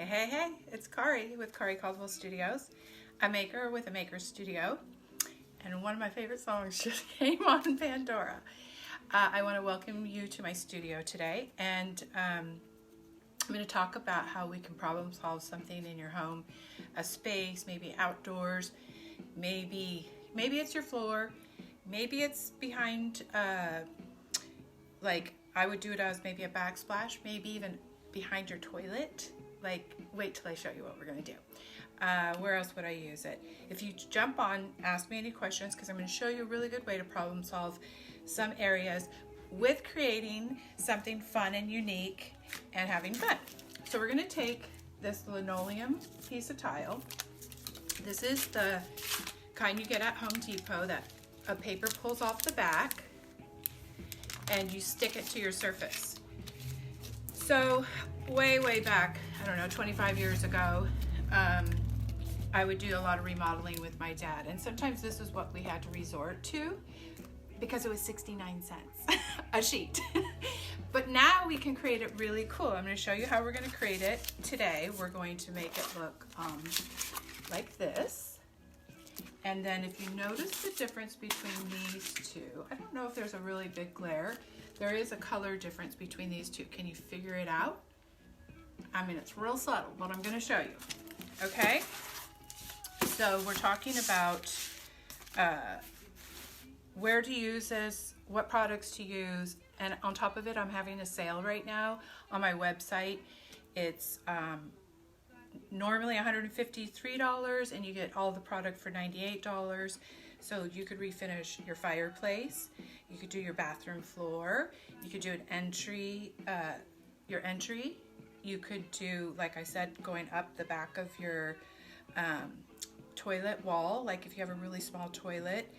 Hey, it's Kari with Kari Caldwell Studios, a maker with a maker studio, and one of my favorite songs just came on Pandora. I want to welcome you to my studio today, and I'm going to talk about how we can problem solve something in your home, a space, maybe outdoors, maybe it's your floor, maybe it's behind, like I would do it as maybe a backsplash, maybe even behind your toilet. Like, wait till I show you what we're going to do. Where else would I use it? If you jump on, ask me any questions, because I'm going to show you a really good way to problem solve some areas with creating something fun and unique and having fun. So we're going to take this linoleum piece of tile. This is the kind you get at Home Depot that a paper pulls off the back and you stick it to your surface. So way back, I don't know, 25 years ago, I would do a lot of remodeling with my dad, and sometimes this is what we had to resort to because it was 69 cents a sheet. But now we can create it really cool. I'm going to show you how we're going to create it today. We're going to make it look like this. And then if you notice the difference between these two, I don't know if there's a really big glare. There is a color difference between these two. Can you figure it out? I mean, it's real subtle, but I'm going to show you. Okay? So we're talking about where to use this, what products to use, and on top of it, I'm having a sale right now on my website. It's normally $153, and you get all the product for $98. So you could refinish your fireplace, you could do your bathroom floor, you could do an entry, your entry. You could do, like I said, going up the back of your toilet wall, like if you have a really small toilet,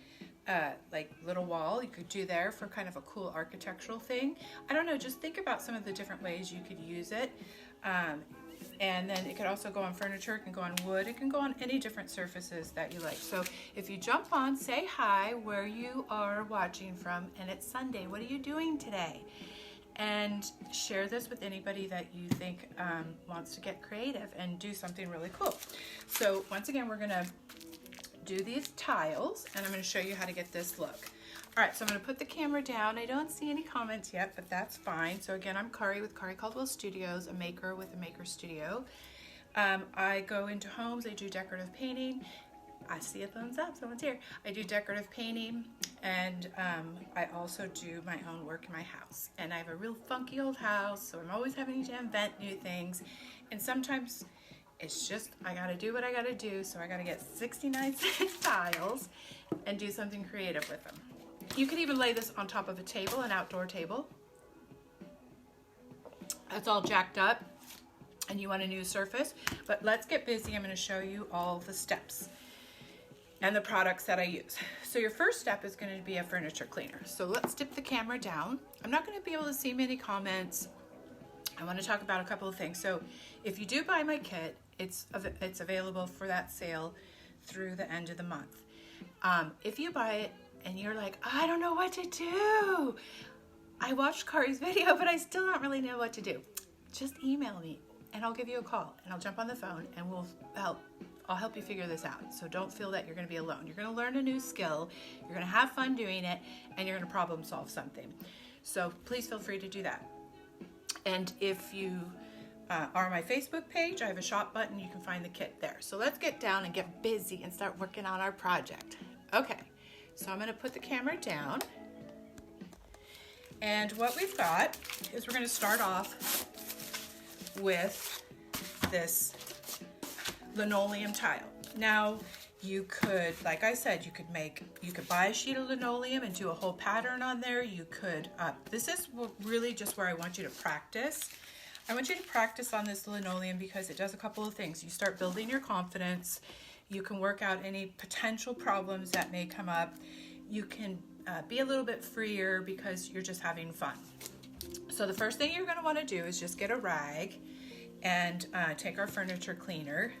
like little wall, you could do there for kind of a cool architectural thing. I don't know, just think about some of the different ways you could use it. And then it could also go on furniture, it can go on wood, it can go on any different surfaces that you like. So if you jump on, say hi where you are watching from, and it's Sunday. What are you doing today? And share this with anybody that you think wants to get creative and do something really cool. So once again, we're gonna do these tiles, and I'm gonna show you how to get this look. All right, so I'm gonna put the camera down. I don't see any comments yet, but that's fine. So again, I'm Kari with Kari Caldwell Studios, a maker with a maker studio. I go into homes, I do decorative painting. I see a thumbs up, someone's here. I do decorative painting, and I also do my own work in my house. And I have a real funky old house, so I'm always having to invent new things. And sometimes it's just, I gotta do what I gotta do, so I gotta get 69-cent tiles and do something creative with them. You could even lay this on top of a table, an outdoor table. That's all jacked up, and you want a new surface. But let's get busy. I'm gonna show you all the steps and the products that I use. So your first step is going to be a furniture cleaner. So let's dip the camera down. I'm not going to be able to see many comments. I want to talk about a couple of things. So if you do buy my kit, it's available for that sale through the end of the month. If you buy it and you're like, I don't know what to do, I watched Kari's video, but I still don't really know what to do, just email me and I'll give you a call and I'll jump on the phone and I'll help you figure this out. So don't feel that you're going to be alone. You're going to learn a new skill, you're going to have fun doing it, and you're going to problem solve something. So please feel free to do that. And if you are on my Facebook page, I have a shop button. You can find the kit there. So let's get down and get busy and start working on our project. Okay, so I'm going to put the camera down. And what we've got is we're going to start off with this linoleum tile. Now you could, like I said, you could buy a sheet of linoleum and do a whole pattern on there. You could, this is really just where I want you to practice. I want you to practice on this linoleum because it does a couple of things. You start building your confidence. You can work out any potential problems that may come up. You can be a little bit freer because you're just having fun. So the first thing you're going to want to do is just get a rag and take our furniture cleaner.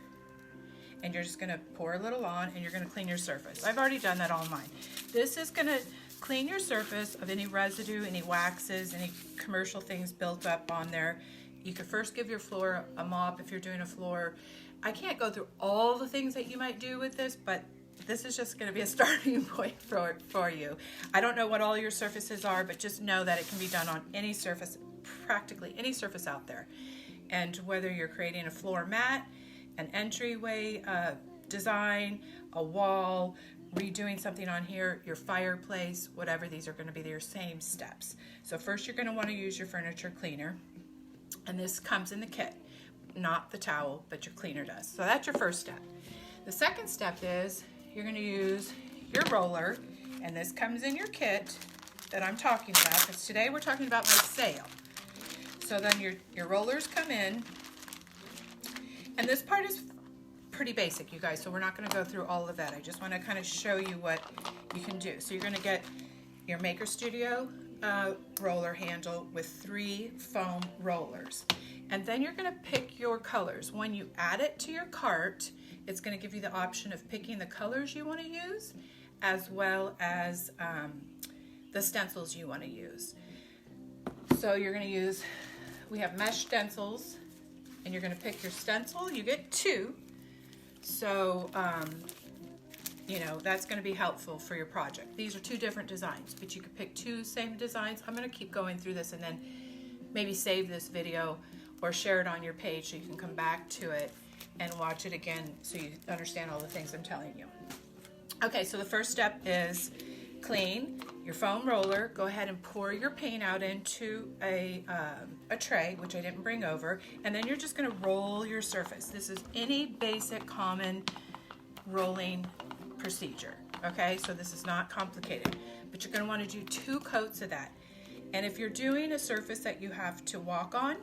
And you're just gonna pour a little on and you're gonna clean your surface. I've already done that on mine. This is gonna clean your surface of any residue, any waxes, any commercial things built up on there. You could first give your floor a mop if you're doing a floor. I can't go through all the things that you might do with this, but this is just going to be a starting point for you. I don't know what all your surfaces are, but just know that it can be done on any surface, practically any surface out there. And whether you're creating a floor mat, an entryway design, a wall, redoing something on here, your fireplace, whatever, these are going to be your same steps. So first you're going to want to use your furniture cleaner, and this comes in the kit, not the towel, but your cleaner does. So that's your first step. The second step is you're going to use your roller, and this comes in your kit that I'm talking about, because today we're talking about my sale. So then your rollers come in, and this part is pretty basic, you guys, so we're not going to go through all of that. I just want to kind of show you what you can do. So you're going to get your Maker Studio roller handle with 3 foam rollers, and then you're going to pick your colors. When you add it to your cart, it's going to give you the option of picking the colors you want to use, as well as the stencils you want to use. So you're going to use, we have mesh stencils, and you're going to pick your stencil. You get 2. So, you know, that's going to be helpful for your project. These are 2 different designs, but you could pick 2 same designs. I'm going to keep going through this and then maybe save this video or share it on your page so you can come back to it and watch it again so you understand all the things I'm telling you. Okay, so the first step is clean your foam roller. Go ahead and pour your paint out into a tray, which I didn't bring over, and then you're just going to roll your surface. This is any basic common rolling procedure, okay? So this is not complicated, but you're going to want to do 2 coats of that. And if you're doing a surface that you have to walk on,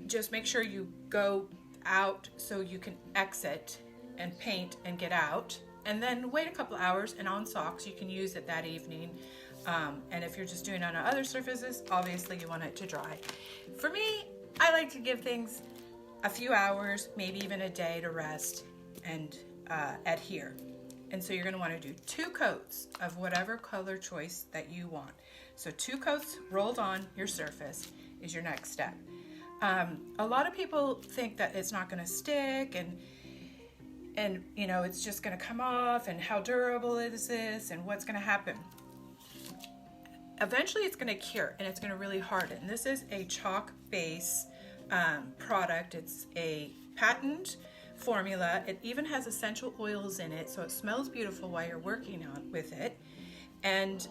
just make sure you go out so you can exit and paint and get out, and then wait a couple hours, and on socks you can use it that evening. And if you're just doing it on other surfaces, obviously you want it to dry. For me, I like to give things a few hours, maybe even a day to rest and adhere. And so you're going to want to do 2 coats of whatever color choice that you want. So 2 coats rolled on your surface is your next step. A lot of people think that it's not going to stick, and you know, it's just going to come off, and how durable is this, and what's going to happen. Eventually it's going to cure, and it's going to really harden. This is a chalk base product. It's a patent formula. It even has essential oils in it, so it smells beautiful while you're working with it. And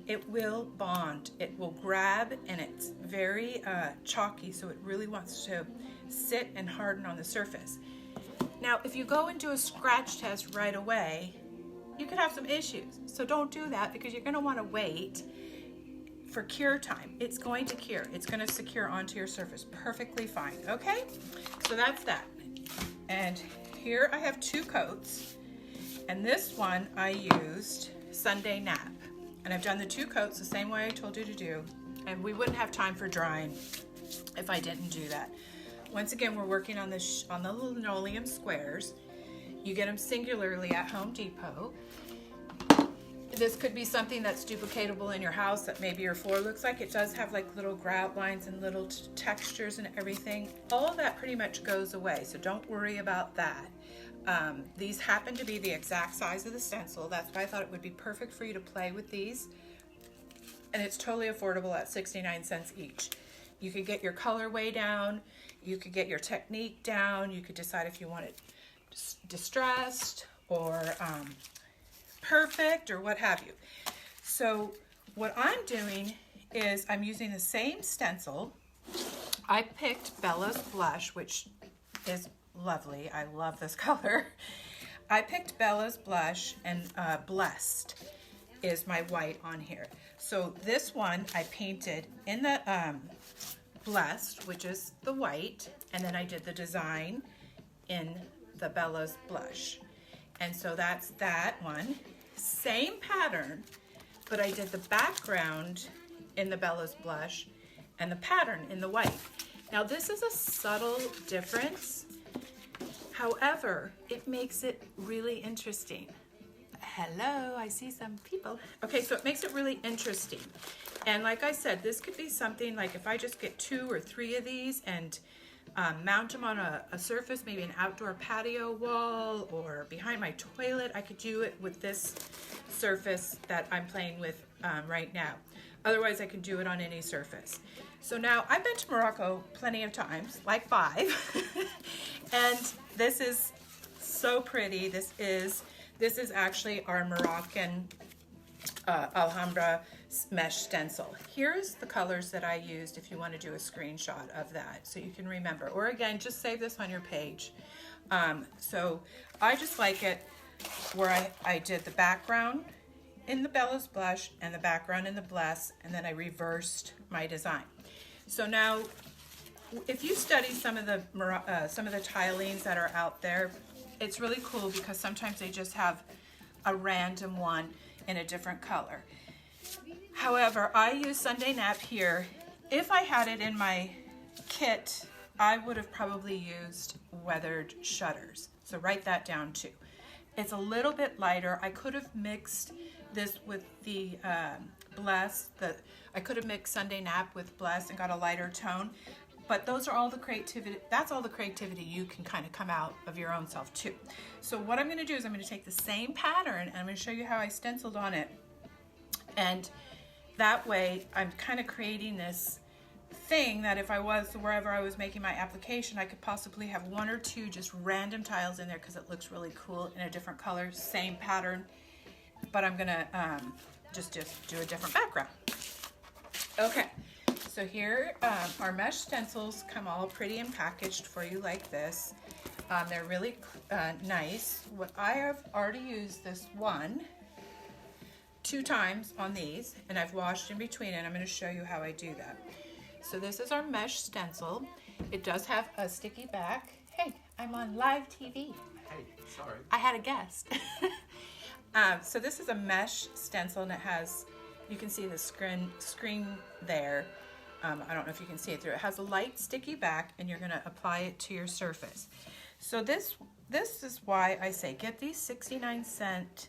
it will bond, it will grab, and it's very chalky, so it really wants to sit and harden on the surface. Now, if you go and do a scratch test right away, you could have some issues. So don't do that, because you're going to want to wait for cure time. It's going to cure. It's going to secure onto your surface perfectly fine, okay? So that's that. And here I have 2 coats, and this one I used Sunday Nap, and I've done the 2 coats the same way I told you to do, and we wouldn't have time for drying if I didn't do that. Once again, we're working on the linoleum squares. You get them singularly at Home Depot. This could be something that's duplicatable in your house that maybe your floor looks like. It does have like little grout lines and little textures and everything. All of that pretty much goes away, so don't worry about that. These happen to be the exact size of the stencil. That's why I thought it would be perfect for you to play with these. And it's totally affordable at 69 cents each. You could get your colorway down. You could get your technique down. You could decide if you want it distressed or perfect or what have you. So what I'm doing is I'm using the same stencil. I picked Bella's Blush, which is lovely. I love this color. I picked Bella's Blush, and Blessed is my white on here. So this one I painted in the Blessed, which is the white, and then I did the design in the Bella's Blush. And so that's that one. Same pattern, but I did the background in the Bella's Blush and the pattern in the white. Now this is a subtle difference. However, it makes it really interesting. Hello, I see some people. Okay, so it makes it really interesting. And like I said, this could be something like if I just get 2 or 3 of these and mount them on a surface, maybe an outdoor patio wall or behind my toilet. I could do it with this surface that I'm playing with right now. Otherwise, I can do it on any surface. So now I've been to Morocco plenty of times, like 5, and this is so pretty. This is actually our Moroccan Alhambra mesh stencil. Here's the colors that I used if you want to do a screenshot of that so you can remember. Or again, just save this on your page. So I just like it where I did the background in the Bella's blush and the background in the Bless, and then I reversed my design. So now, if you study some of the tilings that are out there, it's really cool because sometimes they just have a random one in a different color. However, I use Sunday Nap here. If I had it in my kit, I would have probably used weathered shutters. So write that down too. It's a little bit lighter. I could have mixed this with the Bless. I could have mixed Sunday Nap with Bless and got a lighter tone. But those are all the creativity, that's all the creativity you can kind of come out of your own self too. So what I'm gonna do is I'm gonna take the same pattern and I'm gonna show you how I stenciled on it. And that way I'm kind of creating this thing that if I was wherever I was making my application, I could possibly have 1 or 2 just random tiles in there because it looks really cool in a different color, same pattern, but I'm gonna just do a different background. Okay. So here, our mesh stencils come all pretty and packaged for you like this. They're really nice. What I have already used this 2 times on these, and I've washed in between, and I'm going to show you how I do that. So this is our mesh stencil. It does have a sticky back. Hey, I'm on live TV. Hey, sorry. I had a guest. So this is a mesh stencil, and it has, you can see the screen there. I don't know if you can see it through. It has a light sticky back and you're going to apply it to your surface. So this is why I say get these 69-cent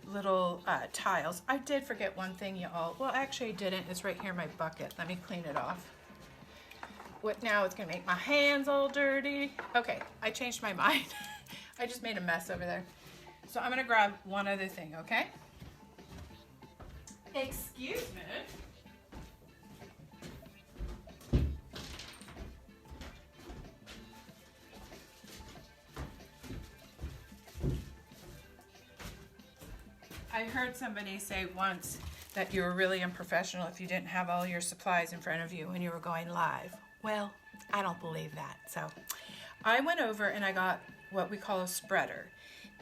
little tiles. I did forget one thing, y'all. Well, actually I didn't. It's right here in my bucket. Let me clean it off. What now? It's going to make my hands all dirty. Okay, I changed my mind. I just made a mess over there. So I'm going to grab one other thing, okay? Excuse me. I heard somebody say once that you were really unprofessional if you didn't have all your supplies in front of you when you were going live. Well, I don't believe that. So I went over and I got what we call a spreader.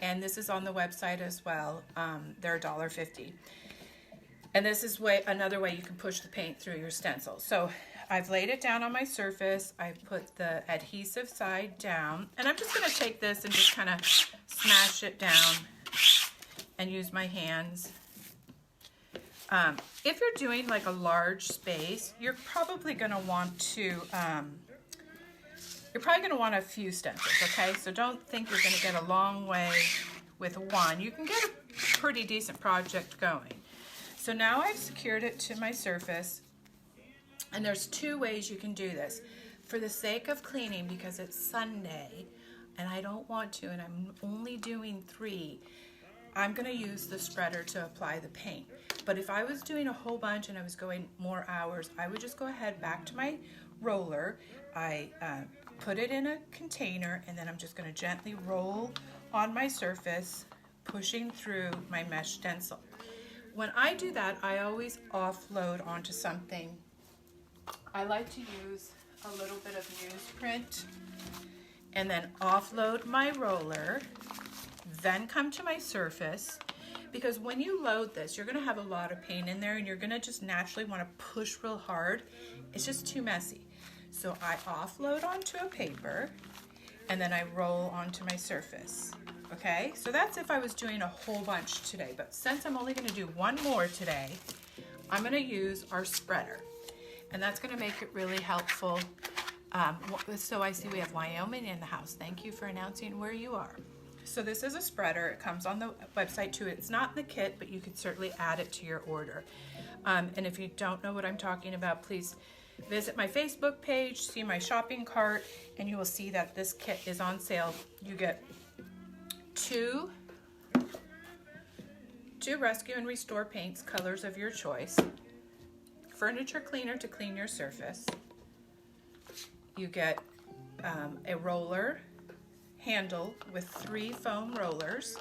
And this is on the website as well. They're $1.50. And this is another way you can push the paint through your stencil. So I've laid it down on my surface. I've put the adhesive side down. And I'm just going to take this and just kind of smash it down and use my hands. If you're doing like a large space, you're probably going to want to, a few stencils, okay? So don't think you're going to get a long way with one. You can get a pretty decent project going. So now I've secured it to my surface, and there's 2 ways you can do this. For the sake of cleaning, because it's Sunday, and I don't want to, and I'm only doing 3, I'm going to use the spreader to apply the paint. But if I was doing a whole bunch and I was going more hours, I would just go ahead back to my roller. I put it in a container, and then I'm just going to gently roll on my surface, pushing through my mesh stencil. When I do that, I always offload onto something. I like to use a little bit of newsprint and then offload my roller, then come to my surface, because when you load this, you're going to have a lot of paint in there and you're going to just naturally want to push real hard. It's just too messy. So I offload onto a paper and then I roll onto my surface. Okay, so that's if I was doing a whole bunch today, but since I'm only going to do one more today, I'm going to use our spreader, and that's going to make it really helpful. So I see we have Wyoming in the house. Thank you for announcing where you are. So this is a spreader. It comes on the website too. It's not in the kit, but you could certainly add it to your order. And if you don't know what I'm talking about, please visit my Facebook page, see my shopping cart, and you will see that this kit is on sale. You get two rescue and restore paints, colors of your choice, furniture cleaner to clean your surface. You get a roller handle with 3 foam rollers.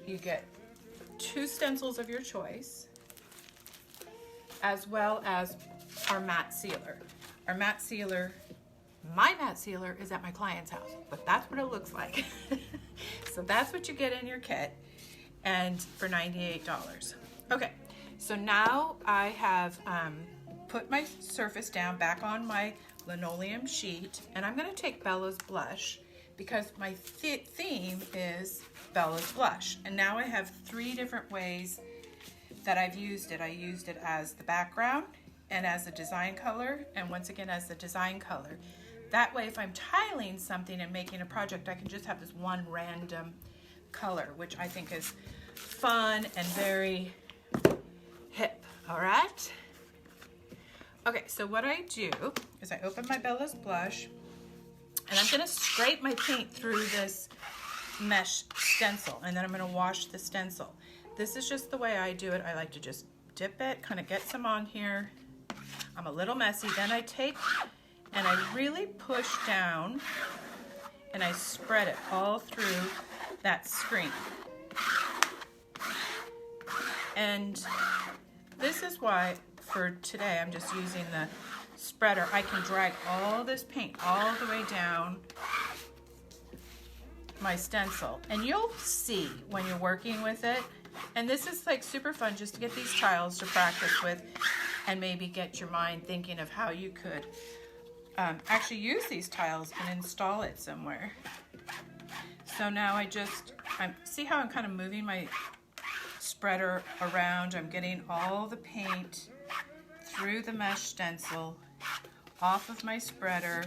You get 2 stencils of your choice, as well as our matte sealer. Our matte sealer, my matte sealer is at my client's house, but that's what it looks like. So that's what you get in your kit, and for $98. Okay, so now I have put my surface down back on my linoleum sheet, and I'm gonna take Bella's blush because my theme is Bella's blush. And now I have 3 different ways that I've used it. I used it as the background and as a design color, and once again as the design color. That way, if I'm tiling something and making a project, I can just have this one random color, which I think is fun and very hip, all right? Okay, so what I do is I open my Bella's blush, and I'm gonna scrape my paint through this mesh stencil, and then I'm gonna wash the stencil. This is just the way I do it. I like to just dip it, kind of get some on here. I'm a little messy. Then I take and I really push down and I spread it all through that screen. And this is why for today I'm just using the spreader. I can drag all this paint all the way down my stencil, and you'll see when you're working with it. And this is like super fun just to get these tiles to practice with and maybe get your mind thinking of how you could actually use these tiles and install it somewhere. So now I see how I'm kind of moving my spreader around. I'm getting all the paint through the mesh stencil, off of my spreader,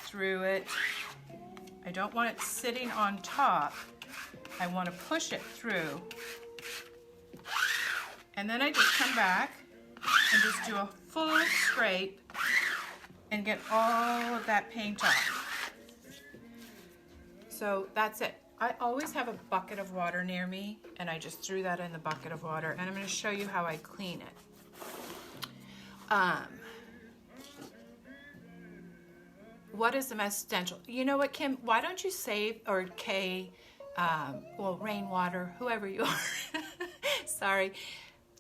through it. I don't want it sitting on top. I want to push it through. And then I just come back and just do a full scrape and get all of that paint off. So that's it. I always have a bucket of water near me, and I just threw that in the bucket of water, and I'm going to show you how I clean it. What is the mesh stencil? You know what, Kim? Why don't you save, or Kay, well, Rainwater, whoever you are. Sorry.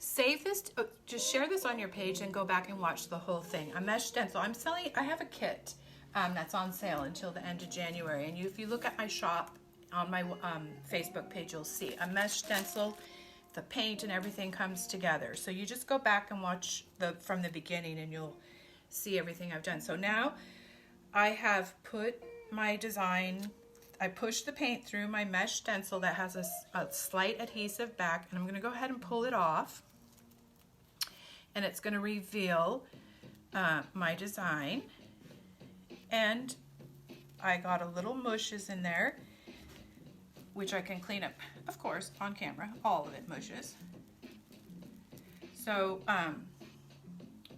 Save this, just share this on your page and go back and watch the whole thing. A mesh stencil. I have a kit that's on sale until the end of January. And if you look at my shop on my Facebook page, you'll see a mesh stencil. The paint and everything comes together. So you just go back and watch from the beginning and you'll see everything I've done. So now I have put my design, I pushed the paint through my mesh stencil that has a slight adhesive back, and I'm going to go ahead and pull it off, and it's going to reveal my design. And I got a little mushes in there, which I can clean up, of course, on camera. All of it mushes. So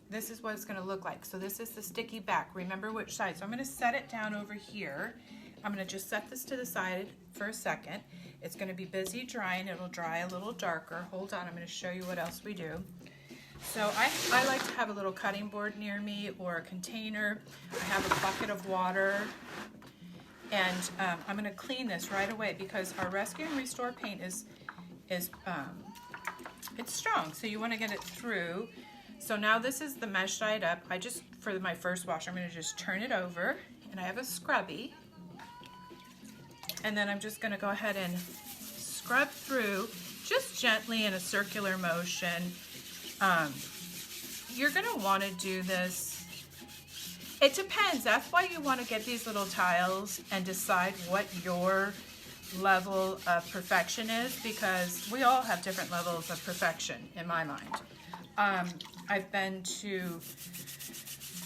this is what it's going to look like. So this is the sticky back. Remember which side. So I'm going to set it down over here. I'm going to just set this to the side for a second. It's going to be busy drying. It'll dry a little darker. Hold on. I'm going to show you what else we do. So I like to have a little cutting board near me, or a container. I have a bucket of water. And I'm going to clean this right away because our Rescue and Restore paint is it's strong. So you want to get it through. So now this is the mesh dyed up. For my first wash, I'm going to just turn it over, and I have a scrubby. And then I'm just going to go ahead and scrub through just gently in a circular motion. You're going to want to do this. It depends. That's why you want to get these little tiles and decide what your level of perfection is, because we all have different levels of perfection in my mind. I've been to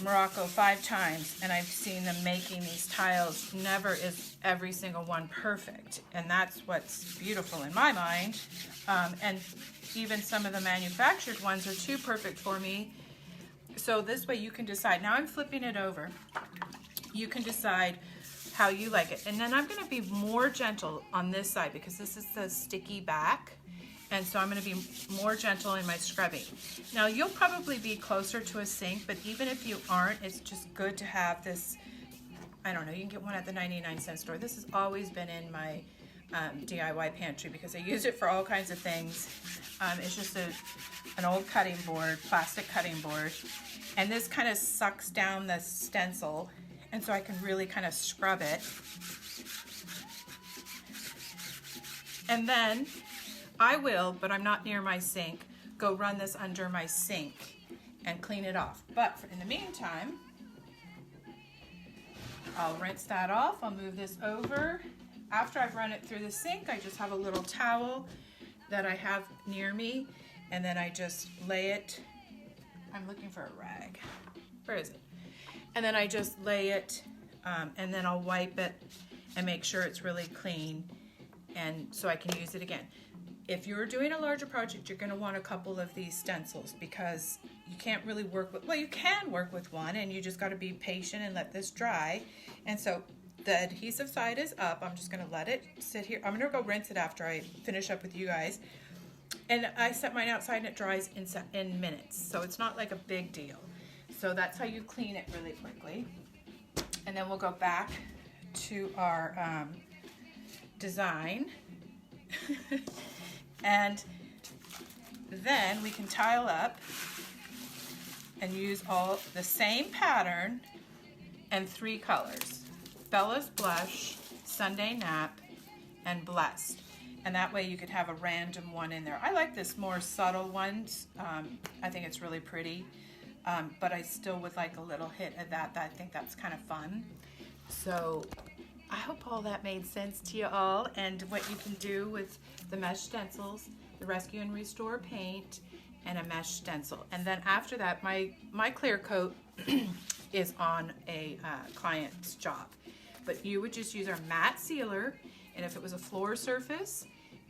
Morocco 5 times, and I've seen them making these tiles. Never is every single one perfect, and that's what's beautiful in my mind. And even some of the manufactured ones are too perfect for me. So this way you can decide. Now I'm flipping it over. You can decide how you like it. And then I'm going to be more gentle on this side because this is the sticky back. And so I'm going to be more gentle in my scrubbing. Now you'll probably be closer to a sink, but even if you aren't, it's just good to have this. I don't know, you can get one at the 99-cent store. This has always been in my DIY pantry because I use it for all kinds of things. It's just an old cutting board, plastic cutting board. And this kind of sucks down the stencil, and so I can really kind of scrub it. And then I will, but I'm not near my sink, go run this under my sink and clean it off. But in the meantime, I'll rinse that off. I'll move this over. After I've run it through the sink, I just have a little towel that I have near me, and then I just lay it. I'm looking for a rag. Where is it? And then I just lay it, and then I'll wipe it and make sure it's really clean, and so I can use it again. If you're doing a larger project, you're going to want a couple of these stencils because you can't really work with, well, you can work with one, and you just got to be patient and let this dry. And so the adhesive side is up. I'm just going to let it sit here. I'm going to go rinse it after I finish up with you guys. And I set mine outside and it dries in minutes. So it's not like a big deal. So that's how you clean it really quickly. And then we'll go back to our design. And then we can tile up and use all the same pattern and 3 colors. Bella's Blush, Sunday Nap, and Blessed. And that way you could have a random one in there. I like this more subtle ones. I think it's really pretty. But I still would like a little hit of that. I think that's kind of fun. So I hope all that made sense to you all, and what you can do with the mesh stencils, the Rescue and Restore paint, and a mesh stencil. And then after that, my clear coat is on a client's job. But you would just use our matte sealer, and if it was a floor surface,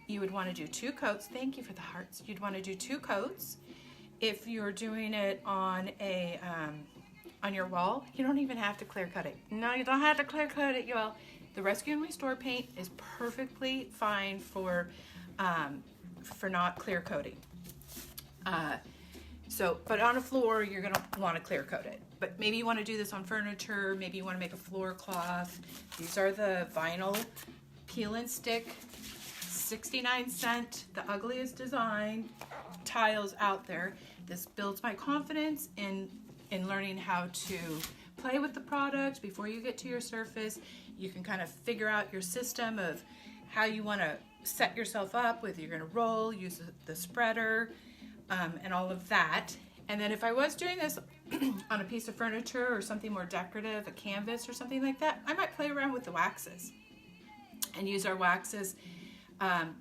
you would want to do 2 coats. Thank you for the hearts. You'd want to do 2 coats. If you're doing it on a on your wall, you don't even have to clear cut it. No, you don't have to clear cut it, y'all. The Rescue and Restore paint is perfectly fine for not clear coating. But on a floor, you're gonna want to clear coat it. But maybe you want to do this on furniture. Maybe you want to make a floor cloth. These are the vinyl peel and stick, 69-cent, the ugliest design tiles out there. This builds my confidence in learning how to play with the product before you get to your surface. You can kind of figure out your system of how you want to set yourself up, whether you're going to roll, use the spreader, and all of that. And then if I was doing this on a piece of furniture or something more decorative, a canvas or something like that, I might play around with the waxes and use our waxes,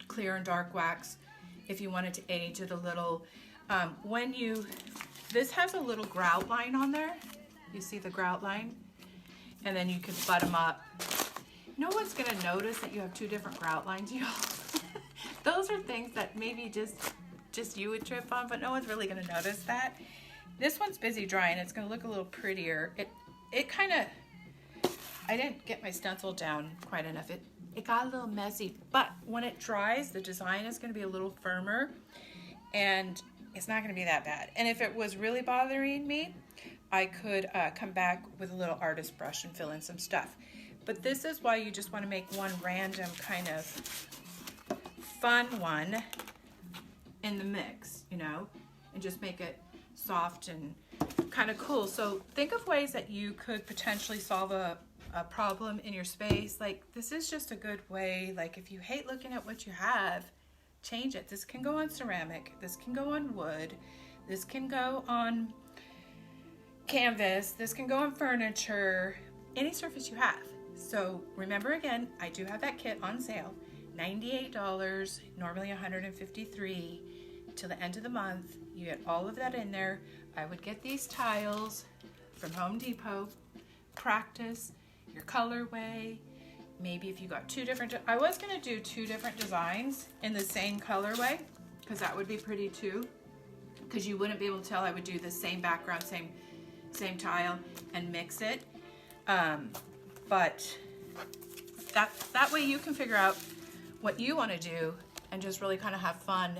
clear and dark wax, if you wanted to age it a little. This has a little grout line on there. You see the grout line? And then you can butt them up. No one's gonna notice that you have 2 different grout lines, y'all. Those are things that maybe just you would trip on, but no one's really gonna notice that. This one's busy drying. It's gonna look a little prettier. It kind of, I didn't get my stencil down quite enough. It got a little messy, but when it dries, the design is gonna be a little firmer, and it's not gonna be that bad. And if it was really bothering me, I could come back with a little artist brush and fill in some stuff. But this is why you just want to make one random kind of fun one in the mix, you know, and just make it soft and kind of cool. So think of ways that you could potentially solve a problem in your space. Like, this is just a good way. Like, if you hate looking at what you have, change it. This can go on ceramic. This can go on wood. This can go on canvas. This can go on furniture. Any surface you have. So remember, again, I do have that kit on sale. $98, normally $153 till the end of the month. You get all of that in there. I would get these tiles from Home Depot, practice your colorway. Maybe if you got two different, I was gonna do two different designs in the same colorway, because that would be pretty too, because you wouldn't be able to tell. I would do the same background, same tile, and mix it. But that way you can figure out what you want to do and just really kind of have fun